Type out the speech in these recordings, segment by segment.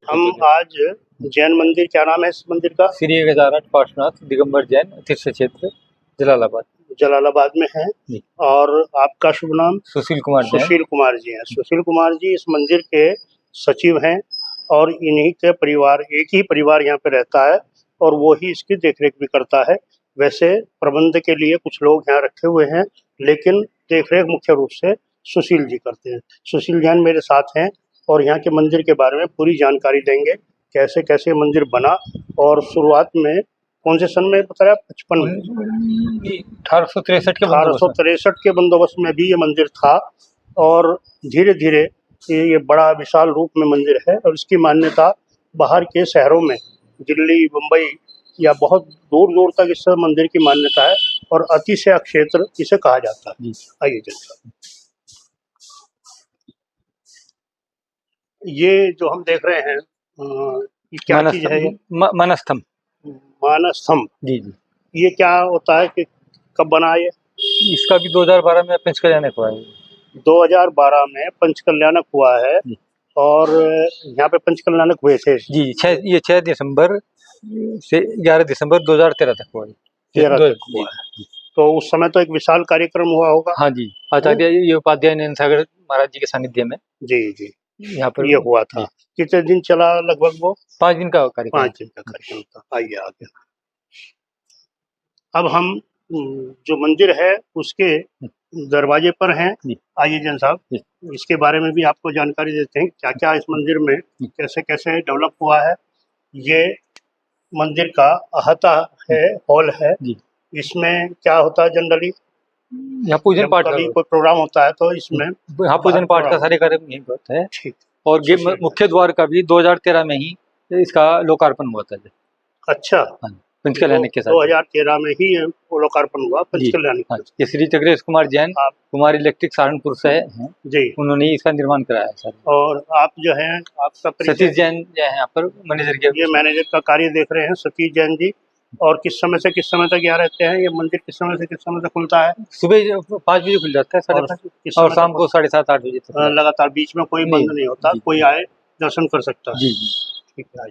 हम आज जैन मंदिर, क्या नाम है इस मंदिर का? श्री गजानन पार्श्वनाथ दिगंबर जैन तीर्थ क्षेत्र जलालाबाद में है। जी। और आपका शुभ नाम? सुशील कुमार जैन। सुशील कुमार जी हैं। सुशील कुमार जी इस मंदिर के सचिव हैं और इन्हीं के परिवार, एक ही परिवार यहाँ पे रहता है और वो ही इसकी देखरेख भी करता है। वैसे प्रबंध के लिए कुछ लोग यहाँ रखे हुए हैं, लेकिन देखरेख मुख्य रूप से सुशील जी करते हैं। सुशील जैन मेरे साथ हैं और यहाँ के मंदिर के बारे में पूरी जानकारी देंगे, कैसे कैसे मंदिर बना और शुरुआत में कौन से सन में बताया? 55 में 1863 के बंदोबस्त में भी ये मंदिर था और धीरे धीरे ये बड़ा विशाल रूप में मंदिर है और इसकी मान्यता बाहर के शहरों में, दिल्ली, मुंबई या बहुत दूर दूर तक इस मंदिर की मान्यता है और अतिशय क्षेत्र इसे कहा जाता है। आइए जनता, ये जो हम देख रहे हैं ये क्या चीज है? ये मानस्तंभ। मानस्तंभ जी जी। ये क्या होता है कि कब बना ये? इसका भी 2012 में पंचकल्याणक हुआ है। 2012 में पंचकल्याणक हुआ है और यहाँ पे पंचकल्याणक हुए थे जी। 6 दिसंबर से 11 दिसंबर 2013 तक हुआ है। 13 तक हुआ है। तो उस समय तो एक विशाल कार्यक्रम हुआ होगा। हाँ जी, आचार्य ये उपाध्याय नयन सागर महाराज जी के सानिध्य में जी जी यहाँ पर ये हुआ था। कितने दिन चला लगभग वो? 5 दिन का कार्यक्रम। 5 दिन का कार्यक्रम था। आइए आगे। अब हम जो मंदिर है उसके दरवाजे पर हैं। आइए जैन साहब, इसके बारे में भी आपको जानकारी देते हैं, क्या क्या इस मंदिर में कैसे कैसे डेवलप हुआ है। ये मंदिर का अहता है, हॉल है। इसमें क्या होता है जनरली? यहाँ पूजन पाठ का कोई प्रोग्राम होता है तो इसमें यहाँ पूजन पाठ का सारे कार्यक्रम यहीं होता है। ठीक। और ये मुख्य द्वार का भी 2013 में ही इसका लोकार्पण हुआ था। अच्छा, पंचकल्याणक के साथ 2013 में ही लोकार्पण हुआ पंचकल्याणक। ये श्री चक्रेश कुमार जैन कुमार इलेक्ट्रिक सहारनपुर से हैं जी, उन्होंने इसका निर्माण कराया सर। और आप जो है, आपका सतीश जैन जो है यहाँ पर मैनेजर के, ये मैनेजर का कार्य देख रहे हैं सतीश जैन जी। और किस समय से किस समय तक यहाँ रहते हैं? ये मंदिर किस समय से किस समय तक खुलता है? सुबह 5 बजे खुल जाता है, 5:30 और शाम को 7:30-8 बजे तक लगातार, बीच में कोई बंद नहीं होता। कोई आए दर्शन कर सकता है। जी। ठीक है।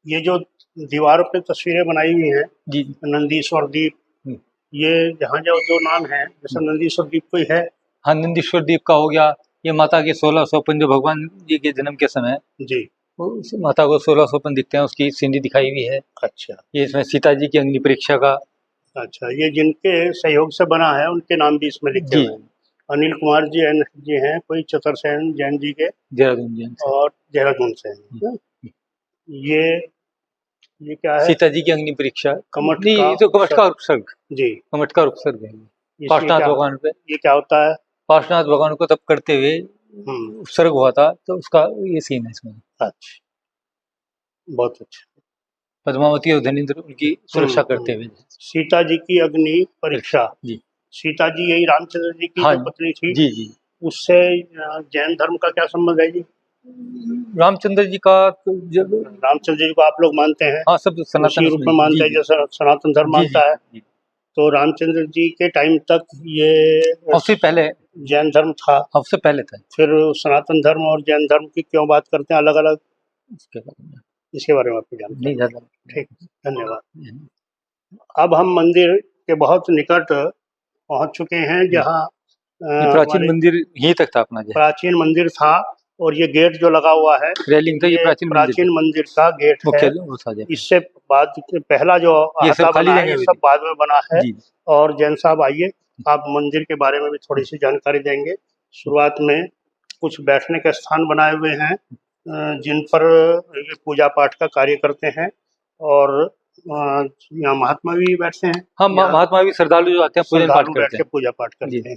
ये जो दीवारों पे तस्वीरें बनाई हुई हैं जी, नंदीश्वर दीप, ये जहाँ जो नाम है, जैसे नंदीश्वर दीप कोई है? हाँ, नंदीश्वर दीप का हो गया। ये माता के 16 सोपन जो भगवान जी के जन्म के समय जी माता को 16 सोपन दिखते हैं, उसकी सीढ़ी दिखाई हुई है। अच्छा, ये इसमें सीता जी की अग्नि परीक्षा का। अच्छा, ये जिनके सहयोग से बना है उनके नाम भी इसमें लिखे हुए हैं। अनिल कुमार जी हैं, कोई चतुर्सेन जैन जी के देहरादून जैन और देहरादून से हैं। ये क्या है? सीता जी की अग्नि परीक्षा। कमठ का उपसर्ग जी, कमठ का उपसर्ग है पार्श्वनाथ भगवान पे। ये क्या होता है? पार्श्वनाथ भगवान को तब करते हुए उपसर्ग हुआ था, तो उसका ये सीन है इसमें। अच्छा, बहुत अच्छा। पद्मावती और धनेंद्र उनकी सुरक्षा करते हुए। सीता जी की अग्नि परीक्षा जी। सीता जी यही रामचंद्र जी की जो पत्नी थी जी जी। उससे जैन धर्म का क्या संबंध है जी? रामचंद्र जी का जब रामचंद्र जी को आप लोग मानते हैं? हाँ, सब सनातन रूप में मानते हैं, जैसा सनातन धर्म मानता है। तो रामचंद्र जी के टाइम तक ये उससे पहले जैन धर्म था? सबसे पहले था। फिर सनातन धर्म और जैन धर्म की क्यों बात करते हैं अलग अलग? इसके बारे में आपको जानकारी नहीं? ठीक, धन्यवाद। अब हम मंदिर के बहुत निकट पहुंच चुके हैं, जहाँ प्राचीन मंदिर यहीं तक था अपना। प्राचीन मंदिर था और ये गेट जो लगा हुआ है रेलिंग था, ये प्राचीन मंदिर का गेट है। इससे बाद पहला जो आहता बना है, ये सब बाद में बना है। और जैन साहब आइए, आप मंदिर के बारे में भी थोड़ी सी जानकारी देंगे। शुरुआत में कुछ बैठने के स्थान बनाए हुए हैं जिन पर पूजा पाठ का कार्य करते हैं और यहाँ महात्मा भी बैठते हैं। हाँ, महात्मा भी श्रद्धालु जो आते हैं पूजा पाठ करते हैं।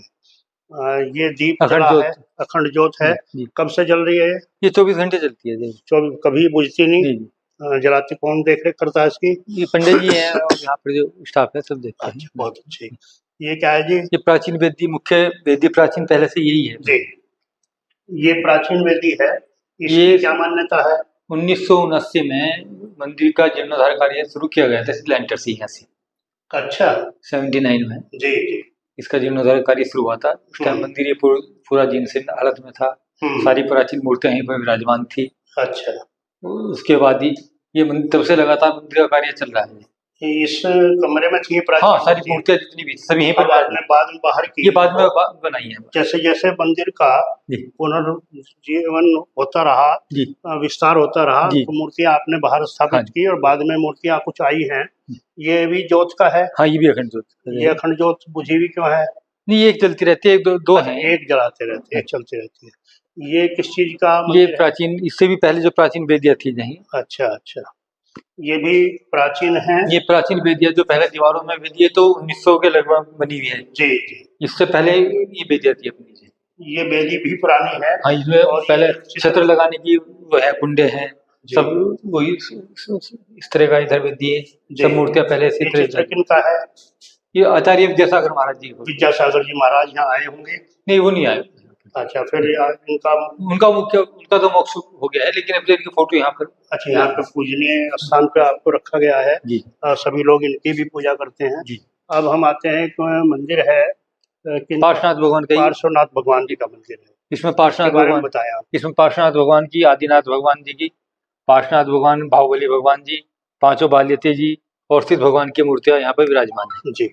ये दीप जला है, अखंड ज्योत है। कब से जल रही है ये? 24 घंटे चलती है। 24, कभी बुझती नहीं। जलाती कौन देख रेख करता है इसकी? ये पंडित जी हैं और यहाँ पर जो स्टाफ है सब देखते हैं। बहुत अच्छी। ये क्या है जी? ये प्राचीन वेदी, मुख्य वेदी प्राचीन पहले से यही है जी। ये प्राचीन वेदी है। इसकी क्या मान्यता है? 1979 में मंदिर का जीर्णोद्धार कार्य शुरू किया गया था लैंटर से यहाँ से। अच्छा, 79 में जी जी। इसका जीर्णोद्धार कार्य शुरू हुआ था। उस टाइम मंदिर ये पूरा जीर्ण शीर्ण हालत में था। सारी प्राचीन मूर्तियां यहीं पर विराजमान थी। अच्छा। उसके बाद ही ये मंदिर, तब से लगातार मंदिर का कार्य चल रहा है। इस कमरे में थी प्राचीन? हाँ, सारी मूर्तियां जितनी भी सब यहीं पर आपने बाद में बाहर की? ये बाद में बनाई है। जैसे जैसे मंदिर का पुनर्जीवन होता रहा, विस्तार होता रहा, तो मूर्तियां आपने बाहर स्थापित की और बाद में मूर्तियां कुछ आई हैं। ये भी ज्योत का है? हाँ, ये भी अखंड ज्योत। ये अखंड ज्योत बुझी हुई क्यों है? नहीं, एक जलती रहती है, दो हैं। एक जलाते रहते, एक चलती रहती है। ये किस चीज का? ये प्राचीन, इससे भी पहले जो प्राचीन वेदियां थी नहीं। अच्छा अच्छा, ये भी प्राचीन है? ये प्राचीन वेदियां जो पहले दीवारों में वेदी है तो 1900 के लगभग बनी हुई है। जी जी। इससे पहले ये वेदियां थी अपनी जी। ये वेदी भी पुरानी है? हाँ, इसमें पहले छत्र लगाने की वो है, कुंडे हैं सब, वही इस तरह का इधर वेदी है। सब मूर्तियां पहले से किनका है? ये आचार्य विद्यासागर महाराज जी। विद्यासागर जी महाराज यहाँ आए होंगे? नहीं, वो नहीं आए। अच्छा, फिर उनका तो मोक्ष हो गया है, लेकिन अब इनकी फोटो यहाँ पर। अच्छा, यहाँ पे पूजनीय स्थान पे आपको रखा गया है जी। सभी लोग इनकी भी पूजा करते हैं जी। अब हम आते हैं, मंदिर है पार्श्वनाथ भगवान का, पार्श्वनाथ भगवान जी का मंदिर है। इसमें पार्श्वनाथ भगवान बताया, इसमें पार्श्वनाथ भगवान की, आदिनाथ भगवान जी की, पार्श्वनाथ भगवान, बाहुबली भगवान जी, पांचों बाल्यती जी और सिद्ध भगवान की मूर्तियां यहाँ पर विराजमान है जी।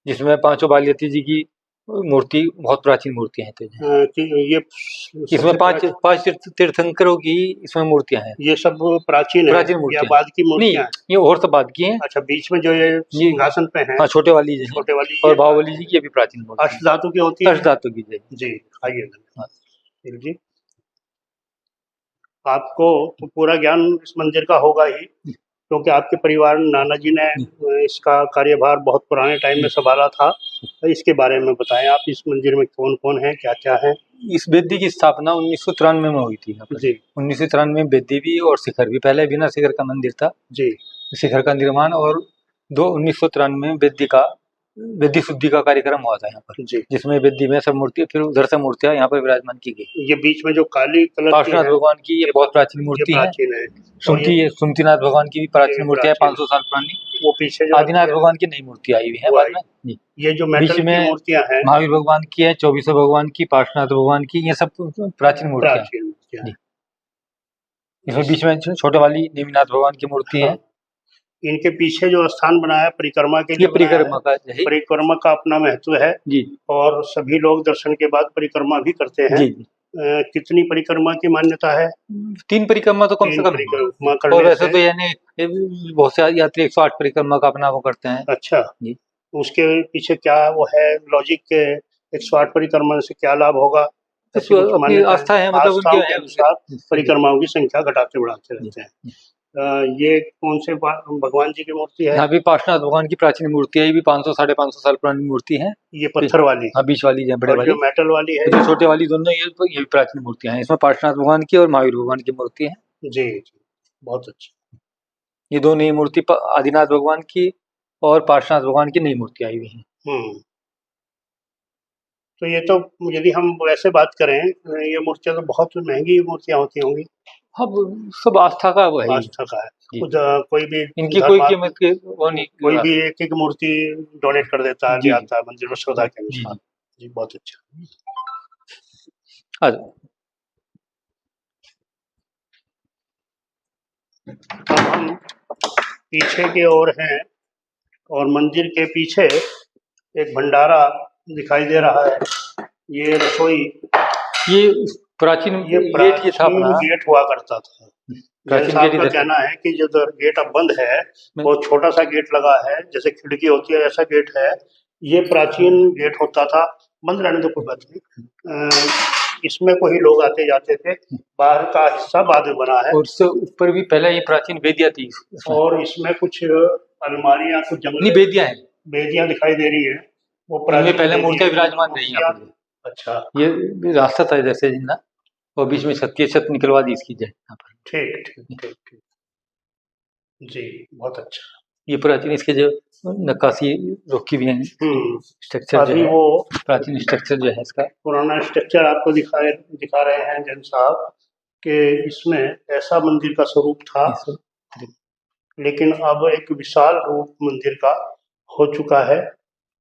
जिसमें पांचों बाल्यती जी की मूर्ति बहुत प्राचीन मूर्तियां हैं। ये इसमें पांच तीर्थंकरों की इसमें मूर्तियां हैं। ये सब प्राचीन मूर्तियां, बाद की मूर्तियां? ये और सब बाद की हैं। अच्छा, बीच में जो ये सिंहासन पे है? हाँ, छोटे वाली जी, छोटे वाली और बाहुबली जी की, ये भी प्राचीन मूर्ति, अष्टधातु की होती है? अष्टधातु की जी। आइए जी, आपको तो पूरा ज्ञान इस मंदिर का होगा ही, क्योंकि आपके परिवार नाना जी ने इसका कार्यभार बहुत पुराने टाइम में संभाला था। तो इसके बारे में बताएं आप, इस मंदिर में कौन कौन है, क्या क्या है? इस वेदी की स्थापना 1993 में हुई थी जी। 1993 में वेदी भी और शिखर भी, पहले बिना शिखर का मंदिर था जी। शिखर का निर्माण और 1993 में वेदी शुद्धि का कार्यक्रम हुआ था यहाँ पर जी, जिसमें वेदी में सब मूर्ति, फिर उधर से मूर्तियां यहाँ पर विराजमान की गई। ये बीच में जो काली कलर पार्श्वनाथ भगवान की, ये बहुत प्राचीन मूर्ति है। सुमतिनाथ भगवान की भी प्राचीन मूर्ति है, 500 साल पुरानी। वो पीछे जो आदिनाथ भगवान की नई मूर्ति आई हुई है बाद में। ये जो बीच में मूर्तियां हैं, महावीर भगवान की है, 24 भगवान की, पार्श्वनाथ भगवान की, ये सब प्राचीन मूर्तियां। इसमें बीच में छोटे वाली नेमिनाथ भगवान की मूर्ति है। इनके पीछे जो स्थान बनाया परिक्रमा के लिए, परिक्रमा का अपना महत्व है जी, और सभी लोग दर्शन के बाद परिक्रमा भी करते हैं जी। कितनी परिक्रमा की मान्यता है? 3 परिक्रमा तो कम से कम, और वैसे तो यानी बहुत से यात्री 108 परिक्रमा का अपना वो करते हैं। अच्छा जी, उसके पीछे क्या वो है लॉजिक के? 108 परिक्रमा से क्या लाभ होगा? अपनी आस्था है, मतलब उनके अनुसार परिक्रमाओं की संख्या घटाते बढ़ाते रहते हैं। ये कौन से भगवान जी की मूर्ति है? यहाँ भी पार्श्वनाथ भगवान की प्राचीन मूर्ति है, ये भी 500 साढ़े 500 साल पुरानी मूर्ति है। ये पत्थर वाली? हाँ, बीच वाली है, बड़े वाली, जो मेटल वाली है, जो छोटे वाली, दोनों ये भी प्राचीन मूर्तियां हैं। इसमें पार्श्वनाथ भगवान की और महावीर भगवान की मूर्ति है जी जी, बहुत अच्छा। ये दो नई मूर्ति आदिनाथ भगवान की और पार्श्वनाथ भगवान की नई मूर्ति आई हुई है। तो ये तो यदि हम वैसे बात करें, ये मूर्तियां तो बहुत महंगी मूर्तियां होती होंगी। हाँ, सब आस्था का वो है, आस्था का है। कोई भी इनकी कोई कीमत के वो नहीं, कोई भी एक मूर्ति डोनेट कर देता है, ले आता है मंदिर में श्रद्धा के अनुसार जी। बहुत अच्छा। अब हम पीछे की ओर हैं और मंदिर के पीछे एक भंडारा दिखाई दे रहा है। ये रसोई, ये प्राचीन गेट हुआ करता था। साहब का कहना है कि जो गेट अब बंद है, वो छोटा सा गेट लगा है, जैसे खिड़की होती है ऐसा गेट है। ये प्राचीन गेट होता था, बंद रहने तो कोई बात नहीं। इसमें कोई लोग आते जाते थे, बाहर का हिस्सा बाद में बना है। और उससे ऊपर भी पहले ये प्राचीन वेदियां थी, और इसमें कुछ अलमारियां, कुछ जंगली बेदियां दिखाई दे रही है। वो प्राचीन पहले मूर्तियां विराजमान नहीं है। अच्छा, ये रास्ता था जैसे जिंदा, और बीच में छत निकलवा दी इसकी जाए यहाँ पर। ठीक ठीक ठीक ठीक जी, बहुत अच्छा। ये प्राचीन, इसके जो नक्काशी रोकी भी है, स्ट्रक्चर जो है, वो प्राचीन स्ट्रक्चर जो है, इसका पुराना स्ट्रक्चर आपको दिखा रहे हैं जैन साहब कि इसमें ऐसा मंदिर का स्वरूप था, लेकिन अब एक विशाल रूप मंदिर का हो चुका है।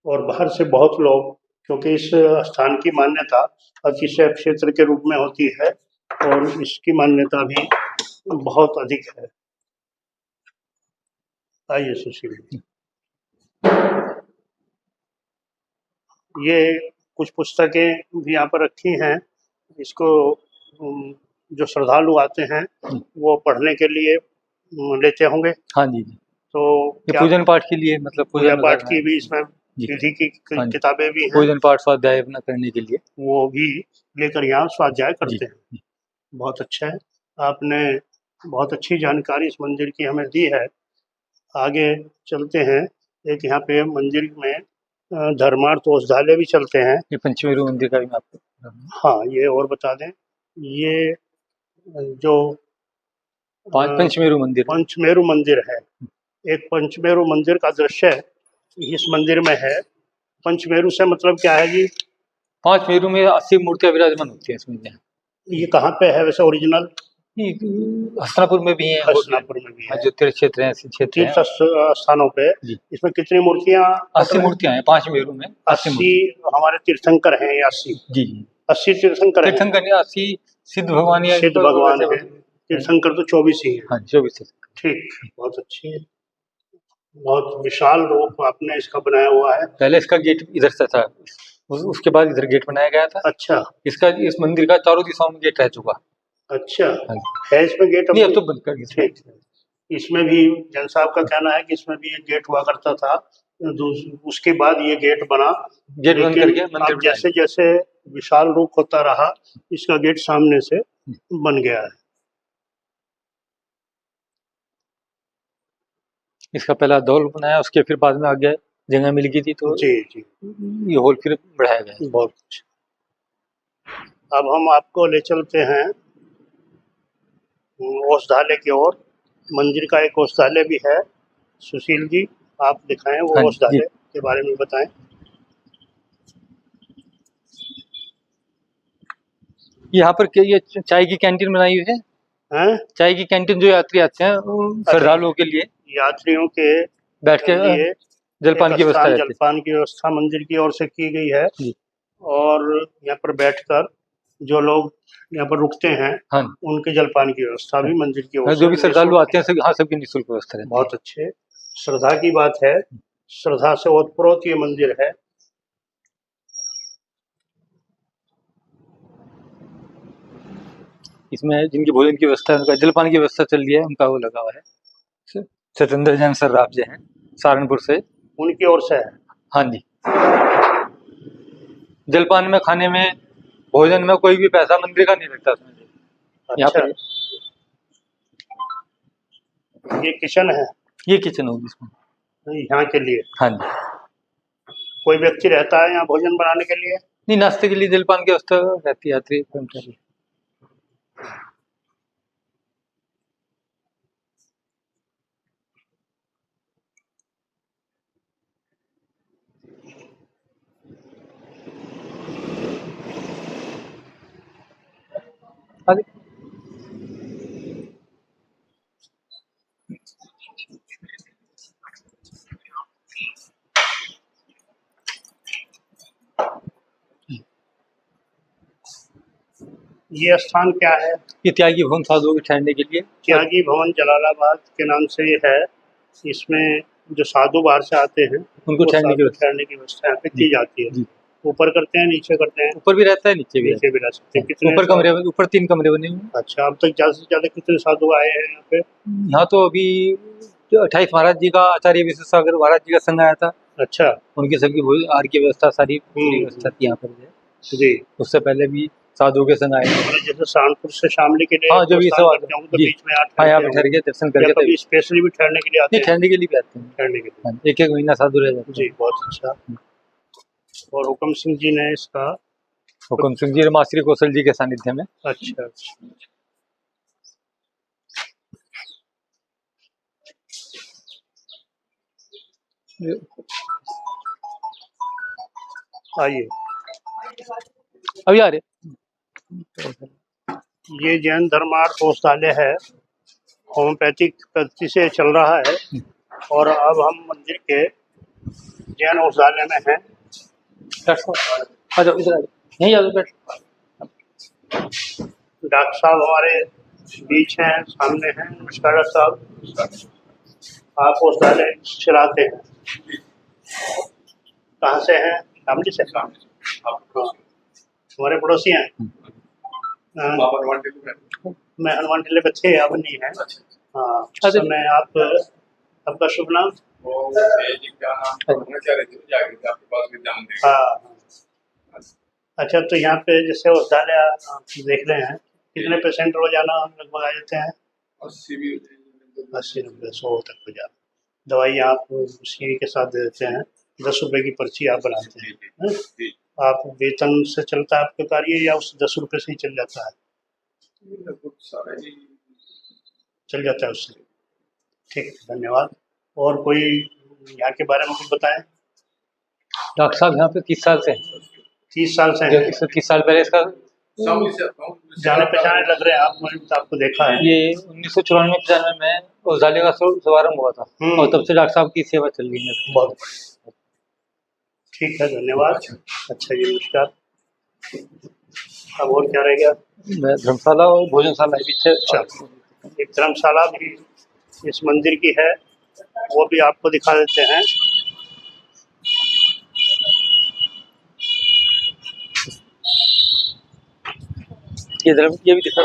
और बाहर से बहुत लोग, क्योंकि इस स्थान की मान्यता अतिशय क्षेत्र के रूप में होती है और इसकी मान्यता भी बहुत अधिक है। आइए सुशील जी, ये कुछ पुस्तकें भी यहाँ पर रखी हैं। इसको जो श्रद्धालु आते हैं वो पढ़ने के लिए लेते होंगे। हाँ जी जी। तो ये पूजन पाठ के लिए, मतलब पूजा पाठ करना की है। भी इसमें जी। विधि की हाँ जी। किताबें भी हैं, पूजन पाठ स्वाध्याय अपना करने के लिए वो भी लेकर यहाँ स्वाध्याय जी। करते हैं। बहुत अच्छा है, आपने बहुत अच्छी जानकारी इस मंदिर की हमें दी है। आगे चलते हैं। एक यहाँ पे मंदिर में धर्मार्थ औषधालय भी चलते हैं। ये पंचमेरु मंदिर का भी मैं आपको हाँ, ये और बता दें, ये जो पंचमेरु मंदिर पंचमेरु मंदिर है, एक पंचमेरु मंदिर का दृश्य इस मंदिर में है। पंचमेरु से मतलब क्या है जी? 5 मेरु में 80 मूर्तियां विराजमान होती हैं इसमें। ये कहाँ पे है वैसे ओरिजिनल? हस्तिनापुर में भी है, हस्तिनापुर में भी है। जो तीर्थ क्षेत्र है, ऐसे क्षेत्र तीर्थ स्थानों पे इसमें कितनी मूर्तियां? 80 मूर्तियां हैं 5 मेरु में। 80 हमारे तीर्थंकर हैं, 80 जी 80 तीर्थंकर हैं। तीर्थंकर 80 सिद्ध भगवान है, सिद्ध भगवान है। तीर्थंकर तो 24 ही है। हाँ 24। ठीक, बहुत अच्छी है, बहुत विशाल रूप आपने इसका बनाया हुआ है। पहले इसका गेट इधर से था, उसके बाद इधर गेट बनाया गया था। अच्छा, इसका इस मंदिर का चारों दिशाओं में गेट रह चुका। अच्छा है इसमें गेट? नहीं, अब तो बंद कर दिया। ठीक है, इसमें भी जैन साहब का कहना है कि इसमें भी एक गेट हुआ करता था, उसके बाद ये गेट बना। गेट बंद करके मंदिर अब जैसे जैसे विशाल रूप होता रहा, इसका गेट सामने से बन गया है। इसका पहला दौल बनाया, उसके फिर बाद में आगे जगह मिल गई थी तो जी जी ये हॉल फिर बढ़ाया गया। बहुत अच्छा। अब हम आपको ले चलते हैं औषधालय की ओर। मंदिर का एक औषधालय भी है। सुशील जी, आप दिखाएं वो औषधालय के बारे में बताएं। यहाँ पर ये चाय की कैंटीन बनाई हुई है। चाय की कैंटीन, जो यात्री आते हैं श्रद्धालुओं के लिए, यात्रियों के बैठ के जलपान की व्यवस्था, जलपान की व्यवस्था मंदिर की ओर से की गई है। और यहाँ पर बैठकर जो लोग यहाँ पर रुकते हैं, उनके जलपान की व्यवस्था भी मंदिर की ओर से, जो भी श्रद्धालु आते हैं सबकी निःशुल्क व्यवस्था है। बहुत अच्छे, श्रद्धा की बात है, श्रद्धा से ओतप्रोत ये मंदिर है। इसमें जिनकी भोजन की व्यवस्था है, उनका जलपान की व्यवस्था चल रही है, उनका वो लगा हुआ है। सत्येंद्र जैन सर्राफ जी हैं सहारनपुर से, उनकी ओर से है। हाँ जी। जलपान में, खाने में, भोजन में कोई भी पैसा मंदिर का नहीं लगता उसमें। अच्छा, ये किचन है? ये किचन होगी इसमें यहाँ के लिए? हाँ जी। कोई व्यक्ति रहता है यहाँ भोजन बनाने के लिए? नहीं, नाश्ते के लिए जलपान की व्यवस्था रहती है यात्री कर्मचारी। ये स्थान क्या है? ये त्यागी भवन साधुओं के ठहरने के लिए। त्यागी भवन जलालाबाद के नाम से ये है। इसमें जो साधु बाहर से आते हैं उनको ठहरने की व्यवस्था यहाँ पे की जाती है। ऊपर करते हैं, नीचे करते हैं? ऊपर भी रहता है, नीचे भी रह सकते हैं। कितने ऊपर कमरे, ऊपर 3 कमरे बने हुए हैं। अच्छा, अब तक ज्यादा से ज्यादा कितने साधु आए हैं यहाँ पे? यहाँ तो अभी 28 महाराज जी का, आचार्य विश्वसागर महाराज जी का संघ आया था। अच्छा, उनकी सबकी आहार की व्यवस्था, सारी व्यवस्था थी यहाँ पर जी। उससे पहले भी साधु के संग आए, जैसे सहारनपुर से शामली के लिए, हाँ, जो भी सब तो बीच में यहाँ पे ठहर के दर्शन करके, कभी स्पेशली भी ठहरने के लिए आते हैं? ठहरने के लिए भी आते हैं, ठहरने के लिए 1-1 महीना साधु रह जाते हैं जी। बहुत अच्छा। और हुक्म सिंह जी ने इसका, हुक्म सिंह जी माँ श्री कौशल जी के सानिध्य में। अच्छा, आइए, अभी आ रहे। ये जैन धर्मार्थ औषधालय है, होम्योपैथिक पद्धति से चल रहा है। और अब हम मंदिर के जैन औषधालय में हैं। आ जाओ इधर, यहीं आ जाओ, बैठ। डॉक्टर साहब हमारे बीच हैं, सामने हैं। नमस्कार डॉक्टर साहब, आप औषधालय चलाते हैं, कहाँ से हैं? शामली से। हमारे पड़ोसी हैं। मैं हनुमान टिल्ले बच्चे अब नहीं है। हाँ, उस समय आपका शुभ नाम? हाँ, अच्छा, तो यहाँ पे जैसे औषधालय आप देख रहे हैं, कितने पेशेंट रोजाना लगभग आ जाते हैं? 80-90 100 तक हो जाते। दवाई आप उसी के साथ दे देते हैं, 10 रुपए की पर्ची आप बनाते हैं। आप वेतन से चलता है आपका कार्य या उस 10 रुपए से ही चल जाता है? चल जाता है उससे। ठीक, धन्यवाद। और कोई यहाँ के बारे में कुछ बताएं? डॉक्टर साहब यहाँ पे 30 साल से हैं। 30 साल से हैं। 30 साल पहले इसका जाने पहचाने लग रहे हैं आप, मैंने तो आपको देखा है। ये 1994-95 में औषधालय का शुभारंभ हुआ था और तब से डॉक्टर साहब की सेवा चल रही है। बहुत ठीक है, धन्यवाद। अच्छा जी, नमस्कार। अब और क्या रह गया? धर्मशाला और भोजनशाला है पीछे। एक धर्मशाला भी इस मंदिर की है, वो भी आपको दिखा देते हैं। ये भी दिखा।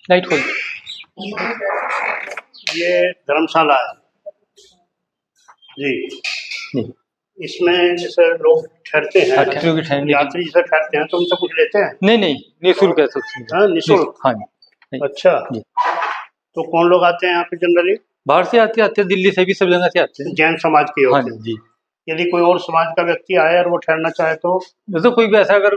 लाइट खोल। ये धर्मशाला है जी। इसमें जैसे लोग ठहरते हैं, यात्री जैसे ठहरते हैं, तो उनसे कुछ लेते हैं? नहीं, निःशुल्क है सब। हाँ, निःशुल्क। हाँ। अच्छा, तो कौन लोग आते हैं यहाँ पे जनरली? बाहर से आते हैं, दिल्ली से भी, सब जगह से आते हैं। जैन समाज के होते हैं? हाँ जी। यदि कोई और समाज का व्यक्ति आए और वो ठहरना चाहे तो? जैसे कोई भी ऐसा अगर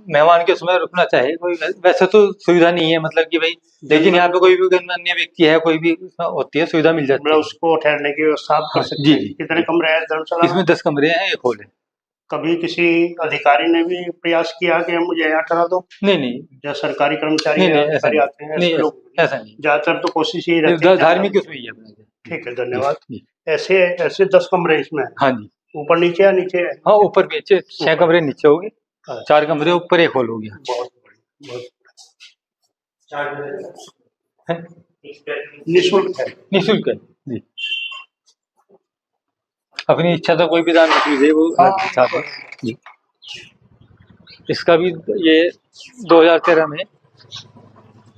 मेहमान के समय रुकना चाहे, कोई वैसे तो सुविधा नहीं है, मतलब कि भाई, लेकिन यहाँ पे कोई भी अन्य व्यक्ति है, कोई भी होती है, सुविधा मिल जाती है, उसको ठहरने की व्यवस्था आप कर सकते हैं। कितने कमरे हैं धर्मशाला? इसमें 10 कमरे हैं, एक हॉल है। कभी किसी अधिकारी ने भी प्रयास किया कि मुझे यहाँ ठहरा दो? नहीं, या सरकारी कर्मचारी आते हैं ऐसा नहीं। ज्यादातर तो कोशिश ही रहती है धार्मिक उसमें ही है। ठीक है, धन्यवाद। ऐसे 10 कमरे इसमें? हाँ जी। ऊपर नीचे या नीचे? हाँ, ऊपर नीचे 6 कमरे नीचे हो गए, 4 कमरे ऊपर, एक हॉल हो गया। बहुत निःशुल्क है? निःशुल्क है जी। अपनी इच्छा से कोई भी दान दे वो चाहते हैं। इसका भी ये 2013 में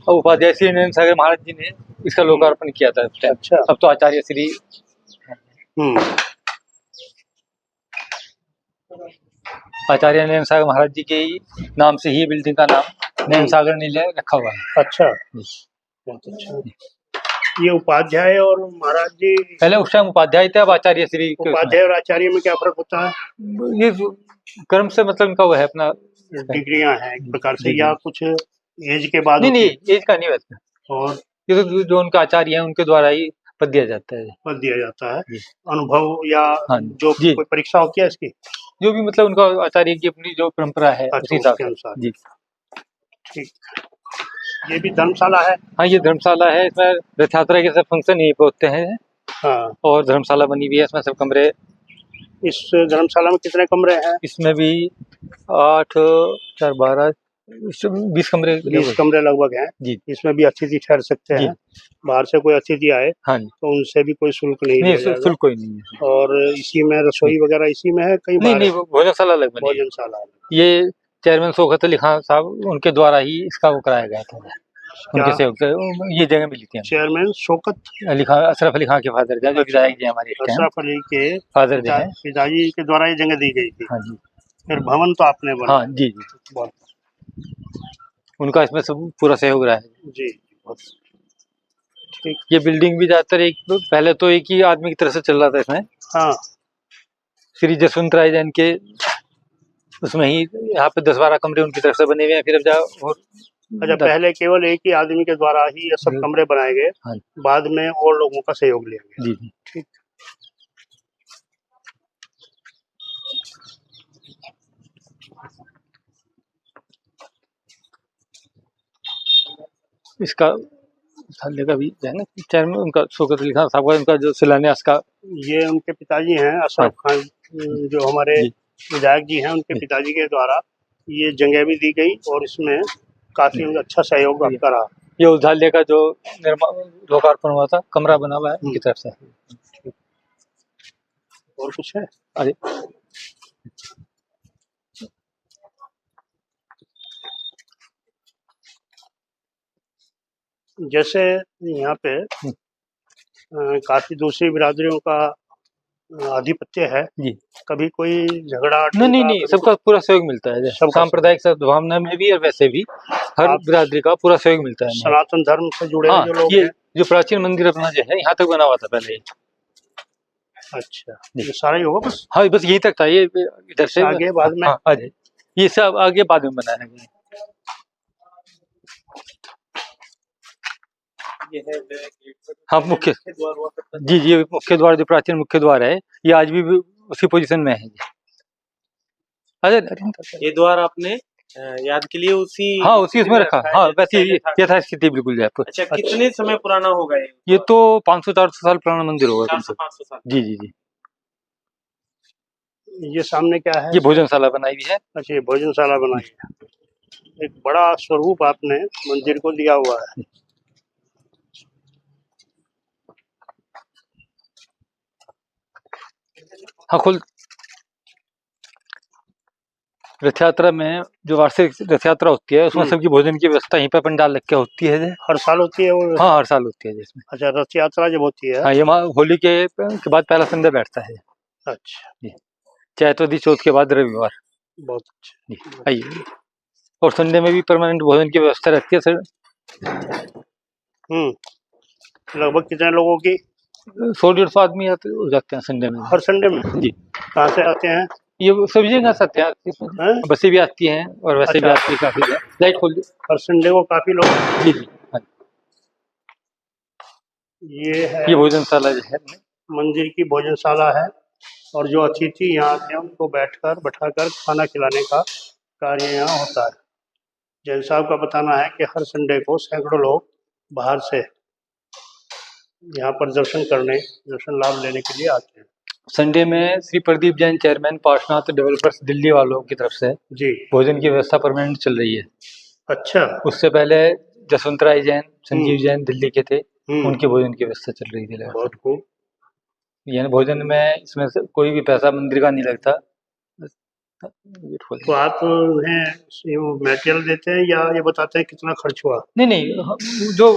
उपाध्याय श्री नरेंद्र सागर महाराज जी ने इसका लोकार्पण किया था। अच्छा। अब तो आचार्य श्री आचार्य नरेंद्र सागर महाराज जी के नाम से ही बिल्डिंग का नाम नरेंद्र सागर नीलय रखा हुआ है। अच्छा, बहुत अच्छा। ये उपाध्याय और महाराज जी पहले उस टाइम उपाध्याय थे, अब आचार्य श्री। उपाध्याय और आचार्य में क्या फर्क होता है? ये कर्म से मतलब इनका वो है, अपना डिग्रियां हैं एक प्रकार से, या कुछ एज के बाद? नहीं, एज का नहीं वैसे। और ये तो जो उनका आचार्य है उनके द्वारा ही पद दिया जाता है। पद दिया जाता है, अनुभव या जो कोई परीक्षा होती है इसकी? जो भी मतलब उनका आचार्य की अपनी जो परंपरा है उसी के अनुसार जी। ठीक, ये भी धर्मशाला है? हाँ, ये धर्मशाला है। इसमें रथ यात्रा के सब फंक्शन यहीं पे होते हैं। हाँ। और धर्मशाला बनी हुई है, इसमें सब कमरे। इस धर्मशाला में कितने कमरे हैं? इसमें भी 8, 4, 12, 20 कमरे। 20 कमरे लगभग हैं जी। इसमें भी अतिथि ठहर सकते हैं। बाहर से कोई अतिथि आए तो उनसे भी कोई शुल्क नहीं, शुल्क कोई नहीं है। और इसी में रसोई वगैरह इसी में है? कहीं नहीं, भोजनशाला अलग बनी। भोजनशाला ये चेयरमैन शौकत अली खान साहब, उनके द्वारा ही इसका वो कराया गया था। उनके सेवक से ये जगह मिली थी। चेयरमैन शौकत अली खान, अशरफ अली खान के फादर थे, जो विधायक जी हमारे। अशरफ अली के फादर थे, पिताजी के द्वारा ये जगह दी गई थी। हाँ जी। फिर भवन तो आपने बनाया? हाँ जी। बहुत उनका इसमें सब पूरा सहयोग रहा है जी। बहुत ठीक। ये बिल्डिंग भी ज्यादातर पहले तो एक ही आदमी की तरफ से चल रहा था इसमें। हाँ। श्री जसवंत राय जैन के उसमें ही यहाँ पे 10-12 कमरे उनकी तरफ से बने हुए हैं। फिर अब और अच्छा, पहले केवल एक ही आदमी के द्वारा ही ये सब कमरे बनाए गए, हाँ बाद में और लोगों का सहयोग लिया गया। जी जी। ठीक। इसका साले का भी है ना चेयरमैन उनका शौकत अली खान साहब का उनका जो शिलान्यास का, ये उनके पिताजी हैं अशरफ खान, जो हमारे विधायक जी हैं, उनके पिताजी के द्वारा ये जगह भी दी गई और इसमें काफी अच्छा सहयोग आपका रहा। ये उजाले का जो निर्माण लोकार्पण हुआ था, कमरा बना हुआ है उनकी तरफ से। और कुछ है? अरे जैसे यहाँ पे काफी दूसरी बिरादरियों का आधिपत्य है जी, कभी कोई झगड़ा? नहीं, सबका पूरा सहयोग मिलता है, सांप्रदायिक सद्भावना में भी और वैसे भी हर बिरादरी का पूरा सहयोग मिलता है। सनातन धर्म से जुड़े हाँ, जो लोग ये हैं। जो प्राचीन मंदिर अपना जो है यहाँ तक बना हुआ था पहले। अच्छा, ये सारा ही होगा बस? हाँ, बस यहीं तक था, ये इधर से आगे बाद में? हाँ, आगे ये सब आगे बाद में बनाया गया। हाँ, मुख्य जी, ये मुख्य द्वार जो प्राचीन मुख्य द्वार है, ये आज भी उसी पोजीशन में है। अरे ये द्वार आपने याद के लिए उसी उसमें रखा। हाँ, वैसे यथास्थिति बिल्कुल है। अच्छा, कितने समय पुराना होगा ये तो 500-400 साल पुराना मंदिर होगा। 400-500 साल। जी जी जी। ये सामने क्या है? ये भोजनशाला बनाई हुई है। अच्छा, ये भोजनशाला बनाई है। एक बड़ा स्वरूप आपने मंदिर को दिया हुआ है। हाँ, खुल रथ यात्रा में जो वार्षिक रथ यात्रा होती है उसमें सबकी भोजन की व्यवस्था यहीं पर पंडाल रख के होती है। हर साल होती है वो? हाँ, हर साल होती है जिसमें। अच्छा, रथ यात्रा जब होती है? हाँ, ये होली के बाद पहला संडे बैठता है। अच्छा, चैत्र चौथ के बाद रविवार। बहुत अच्छा। आइए, और संडे में भी परमानेंट भोजन की व्यवस्था रहती है सर। लगभग कितने लोगों की? 100-150 आदमी हो जाते हैं संडे में। हर संडे में? जी। कहाँ से आते हैं? ये सभी जगह से आते हैं, बसें भी आती हैं और वैसे भी आती है काफी। लाइट खोल दो। हर संडे को काफी लोग? जी जी। ये है, ये भोजनशाला जो है मंदिर की भोजनशाला है, और जो अतिथि यहाँ आते हैं उनको बैठाकर खाना खिलाने का कार्य यहाँ होता है। जैन साहब का बताना है कि हर संडे को सैकड़ों लोग बाहर से यहाँ पर दर्शन लाभ लेने के लिए आते हैं। संडे में श्री प्रदीप जैन चेयरमैन पार्श्वनाथ डेवलपर्स दिल्ली वालों की तरफ से जी भोजन की व्यवस्था परमानेंट चल रही है। अच्छा, उससे पहले जसवंत राय जैन, संजीव जैन दिल्ली के थे, उनके भोजन की व्यवस्था चल रही थी। बहुत खूब। यानी भोजन में इसमें से कोई भी पैसा मंदिर का नहीं लगता। तो आप उन्हें मटेरियल देते हैं या ये बताते हैं कितना खर्च हुआ? नहीं, जो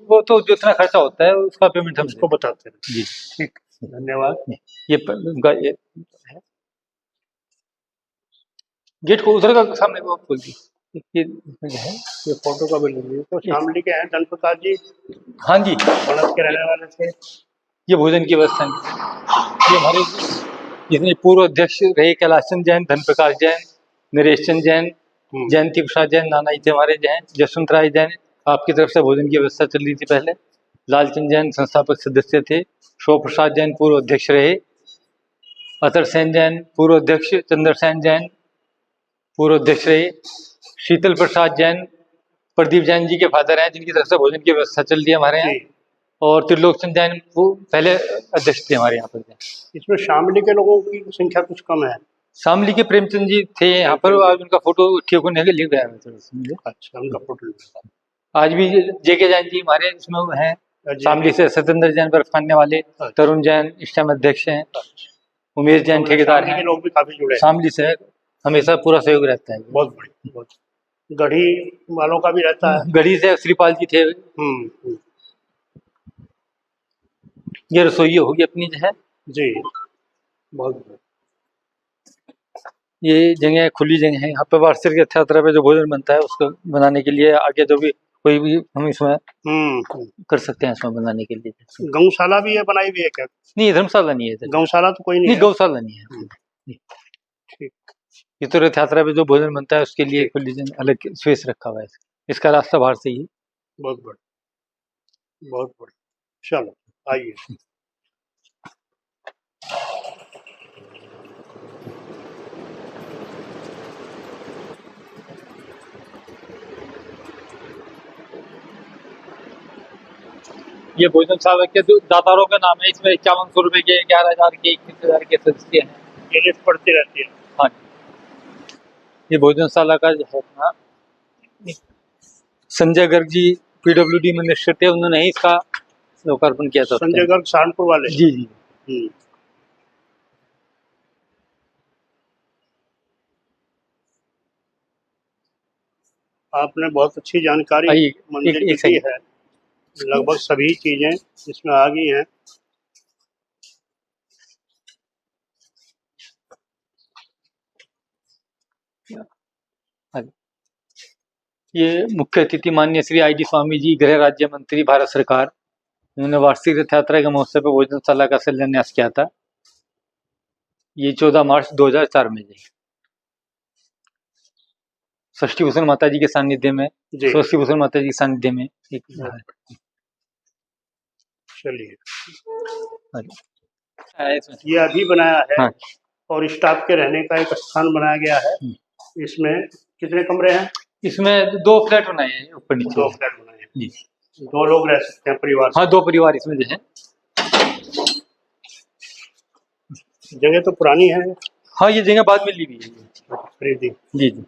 वो तो जितना खर्चा होता है उसका पेमेंट हम उसको बताते हैं। जी, ठीक, धन्यवाद। ये उनका ये गेट को उधर का सामने को खोल दी। ये फोटो का भी लीजिए। तो शामली के हैं धन प्रकाश जी? हाँ जी, बलद के रहने वाले थे। ये भोजन की व्यवस्था ये हमारे जितने पूर्व अध्यक्ष रहे, कैलाश चंद जैन, धन प्रकाश जैन, नरेश चंद जैन, जयंती प्रसाद जैन, नाना जी थे हमारे जैन, जसवंत राय जैन, आपकी तरफ से भोजन की व्यवस्था चल रही थी पहले। लालचंद जैन संस्थापक सदस्य थे, शो प्रसाद जैन पूर्व अध्यक्ष रहे, अतर सेन जैन पूर्व अध्यक्ष, चंद्र सेन जैन पूर्व अध्यक्ष रहे, शीतल प्रसाद जैन प्रदीप जैन जी के फादर हैं जिनकी तरफ से भोजन की व्यवस्था चल रही है हमारे यहाँ, और त्रिलोक चंद जैन वो पहले अध्यक्ष थे हमारे यहाँ पर। इसमें शामली के लोगों की संख्या कुछ कम है। शामली के प्रेमचंद जी थे यहाँ पर, आज उनका फोटो ठीक होने के लिए गया। अच्छा, उनका फोटो आज भी जेके जैन जी हमारे इसमें हैं, शामली से सत्येंद्र जैन बर्फ खाने वाले, तरुण जैन इस टाइम अध्यक्ष हैं, उमेश जैन ठेकेदार हैं। लोग भी काफी जुड़े शामली से हमेशा पूरा सहयोग रहता है। बहुत बढ़िया। गढ़ी वालों का भी रहता है? गढ़ी से श्रीपाल जी थे। ये रसोई होगी अपनी जो है जी, बहुत। ये जगह खुली जगह है, यहाँ पे वार्षिक रथ यात्रा पे जो भोजन बनता है उसको बनाने के लिए आगे जो भी कोई भी हम इसमें कर सकते हैं इसमें बनाने के लिए। गौशाला भी है बनाई हुई है क्या? नहीं, धर्मशाला नहीं है। गौशाला तो कोई नहीं है? गौशाला नहीं है। ठीक, ये तो रथ यात्रा पे जो भोजन बनता है उसके लिए खुली जगह अलग स्पेस रखा हुआ है। इसका रास्ता बाहर से ही है। बहुत बढ़िया, बहुत बढ़िया। चलो आइए। ये भोजनशाला के दातारों का नाम है। इसमें 5100 रुपए के, 11,000 के, 21,000 के सदस्य हैं। ये लिस्ट पढ़ती रहती है। हाँ, ये भोजनशाला का जो है ना, संजय गर्ग जी PWD मिनिस्टर थे, उन्होंने ही इसका लोकार्पण किया था। संजय गर्ग सहारनपुर वाले। जी जी। आपने बहुत अच्छी जानकारी मंदिर की दी है। लगभग सभी चीजें इसमें आ गई हैं। ये मुख्य अतिथि माननीय श्री ID स्वामी जी, गृह राज्य मंत्री, भारत सरकार। उन्होंने वार्षिक रथ यात्रा के महोत्सव पर भोजनशाला का शिलान्यास किया था। ये 14 मार्च 2004 में जी। षष्ठी भूषण माता जी के सानिध्य में, षष्ठी भूषण माता जी के सानिध्य में एक। चलिए, ये अभी बनाया है। हाँ। और स्टाफ के रहने का एक स्थान बनाया गया है। इसमें कितने कमरे हैं? इसमें 2 फ्लैट बनाए हैं, ऊपर नीचे 2 फ्लैट बनाए हैं जी। 2 लोग रह सकते हैं परिवार से। हाँ, 2 परिवार इसमें जो है। जगह तो पुरानी है। हाँ, ये जगह बाद में ली हुई है। खरीदी। जी जी।